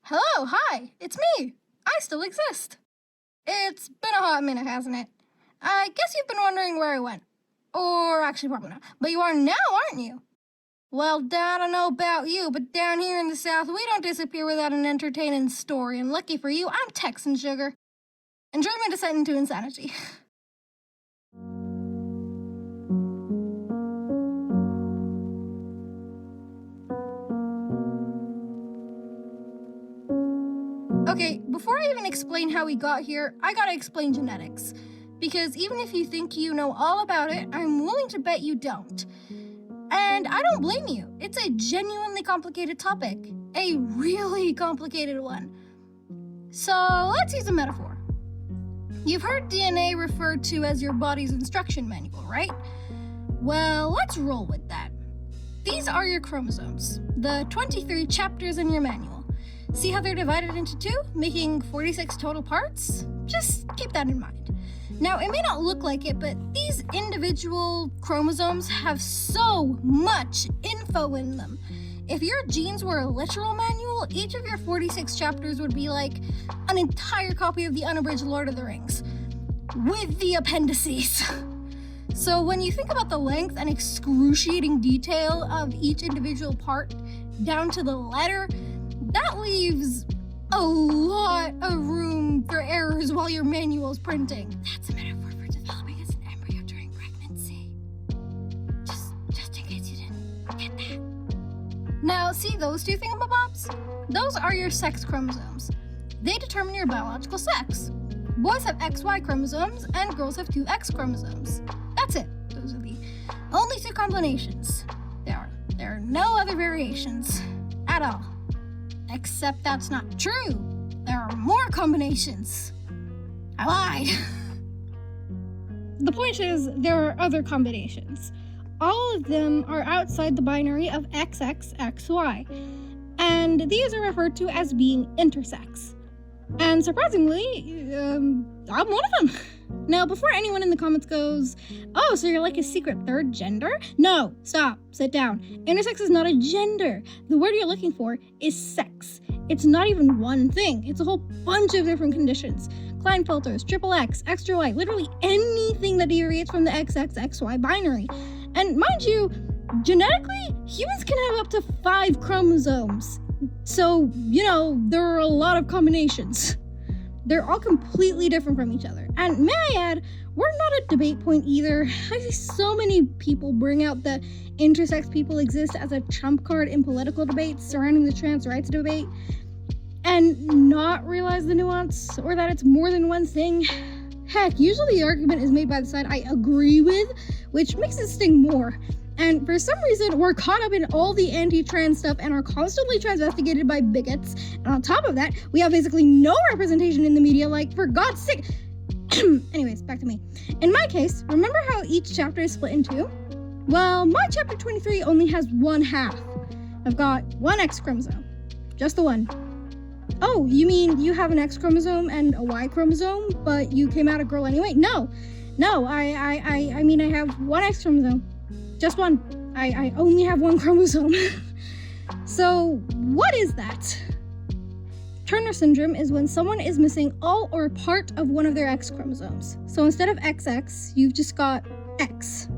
Hello, hi, it's me. I still exist. It's been a hot minute, hasn't it? I guess you've been wondering where I went. Or actually, probably not. But you are now, aren't you? Well, I don't know about you, but down here in the South, we don't disappear without an entertaining story. And lucky for you, I'm Texan sugar. Enjoy my descent into insanity. Okay, before I even explain how we got here, I gotta explain genetics. Because even if you think you know all about it, I'm willing to bet you don't. And I don't blame you. It's a genuinely complicated topic. A really complicated one. So let's use a metaphor. You've heard DNA referred to as your body's instruction manual, right? Well, let's roll with that. These are your chromosomes, the 23 chapters in your manual. See how they're divided into two, making 46 total parts? Just keep that in mind. Now, it may not look like it, but these individual chromosomes have so much info in them. If your genes were a literal manual, each of your 46 chapters would be like an entire copy of the unabridged Lord of the Rings, with the appendices. So when you think about the length and excruciating detail of each individual part, down to the letter, that leaves a lot of room for errors while your manual's printing. That's a metaphor for developing as an embryo during pregnancy. Just in case you didn't get that. Now, see those two thingamabobs? Those are your sex chromosomes. They determine your biological sex. Boys have XY chromosomes and girls have two X chromosomes. That's it. Those are the only two combinations. There are no other variations at all. Except that's not true. There are more combinations. I lied. The point is, there are other combinations. All of them are outside the binary of XXXY. And these are referred to as being intersex. And surprisingly, I'm one of them. Now, before anyone in the comments goes, oh, so you're like a secret third gender? No, stop, sit down. Intersex is not a gender. The word you're looking for is sex. It's not even one thing. It's a whole bunch of different conditions. Klinefelters, triple X, extra Y, literally anything that deviates from the XXXY binary. And mind you, genetically, humans can have up to 5 chromosomes. So, there are a lot of combinations. They're all completely different from each other. And may I add, we're not a debate point either. I see so many people bring out that intersex people exist as a trump card in political debates surrounding the trans rights debate and not realize the nuance or that it's more than one thing. Heck, usually the argument is made by the side I agree with, which makes it sting more. And for some reason, we're caught up in all the anti-trans stuff and are constantly transvestigated by bigots. And on top of that, we have basically no representation in the media, like, for God's sake. Anyways, back to me. In my case, remember how each chapter is split in two? Well, my chapter 23 only has one half. I've got one X chromosome. Just the one. Oh, you mean you have an X chromosome and a Y chromosome, but you came out a girl anyway? No, I mean I have one X chromosome. Just one. I only have one chromosome. So, what is that? Turner syndrome is when someone is missing all or part of one of their X chromosomes. So instead of XX, you've just got X.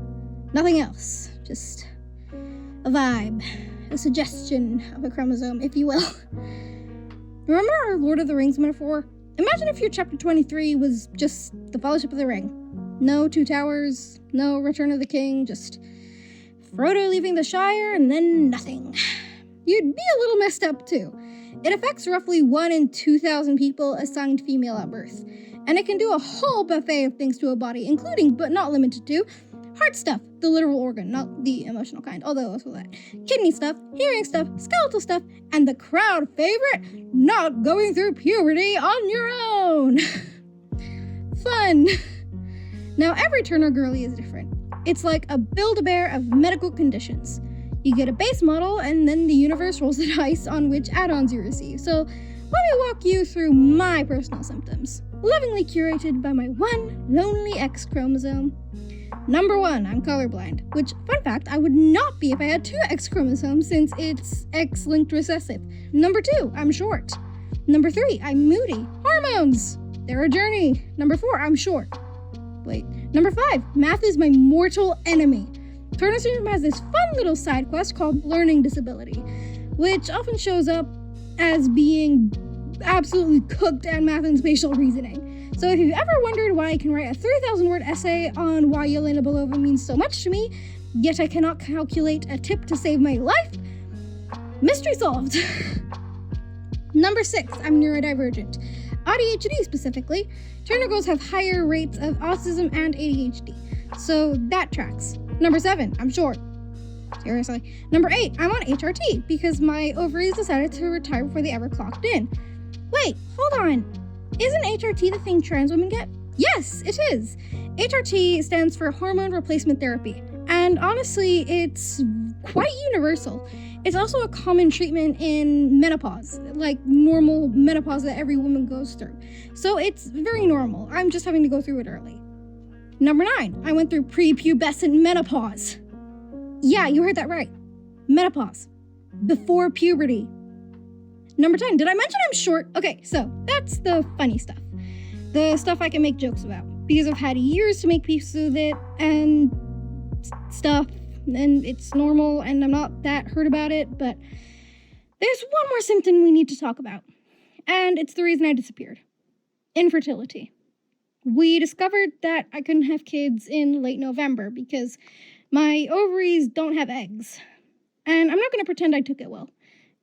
Nothing else. Just a vibe, a suggestion of a chromosome, if you will. Remember our Lord of the Rings metaphor? Imagine if your chapter 23 was just the Fellowship of the Ring. No Two Towers, no Return of the King, just Frodo leaving the Shire and then nothing. You'd be a little messed up too. It affects roughly 1 in 2,000 people assigned female at birth. And it can do a whole buffet of things to a body, including, but not limited to, heart stuff, the literal organ, not the emotional kind, although also that, kidney stuff, hearing stuff, skeletal stuff, and the crowd favorite, not going through puberty on your own. Fun. Now, every Turner girly is different. It's like a Build-A-Bear of medical conditions. You get a base model, and then the universe rolls the dice on which add-ons you receive. So, let me walk you through my personal symptoms, lovingly curated by my one lonely X chromosome. Number 1, I'm colorblind, which, fun fact, I would not be if I had 2 X chromosomes since it's X-linked recessive. Number 2, I'm short. Number 3, I'm moody. Hormones! They're a journey. Number 4, I'm short. Wait. Number 5, math is my mortal enemy. Turner Syndrome has this fun little side quest called Learning Disability, which often shows up as being absolutely cooked at math and spatial reasoning. So if you've ever wondered why I can write a 3,000-word essay on why Yelena Belova means so much to me, yet I cannot calculate a tip to save my life, mystery solved. Number 6, I'm neurodivergent. ADHD specifically. Turner girls have higher rates of autism and ADHD, so that tracks. Number 7, I'm short. Seriously. Number 8, I'm on HRT because my ovaries decided to retire before they ever clocked in. Wait, hold on. Isn't HRT the thing trans women get? Yes, it is. HRT stands for hormone replacement therapy, and honestly, it's quite universal. It's also a common treatment in menopause, like normal menopause that every woman goes through. So it's very normal. I'm just having to go through it early. Number 9, I went through prepubescent menopause. Yeah, you heard that right. Menopause. Before puberty. Number 10, did I mention I'm short? Okay, so that's the funny stuff. The stuff I can make jokes about. Because I've had years to make peace with it and stuff, and it's normal, and I'm not that hurt about it, but there's one more symptom we need to talk about. And it's the reason I disappeared. Infertility. We discovered that I couldn't have kids in late November because my ovaries don't have eggs. And I'm not going to pretend I took it well,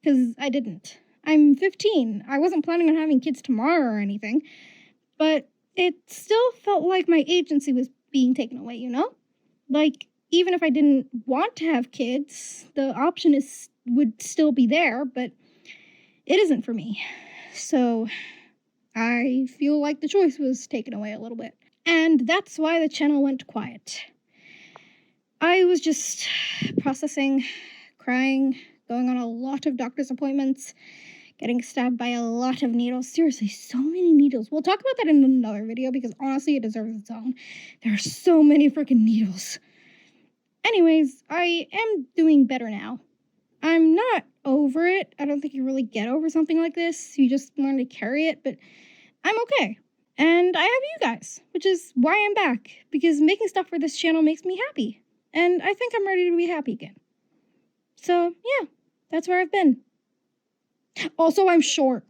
because I didn't. I'm 15. I wasn't planning on having kids tomorrow or anything, but it still felt like my agency was being taken away, you know? Like, even if I didn't want to have kids, the option would still be there, but it isn't for me. So I feel like the choice was taken away a little bit. And that's why the channel went quiet. I was just processing, crying, going on a lot of doctor's appointments, getting stabbed by a lot of needles. Seriously, so many needles. We'll talk about that in another video because honestly, it deserves its own. There are so many freaking needles. Anyways, I am doing better now. I'm not over it. I don't think you really get over something like this. You just learn to carry it, but I'm okay. And I have you guys, which is why I'm back, because making stuff for this channel makes me happy. And I think I'm ready to be happy again. So, yeah, that's where I've been. Also, I'm short.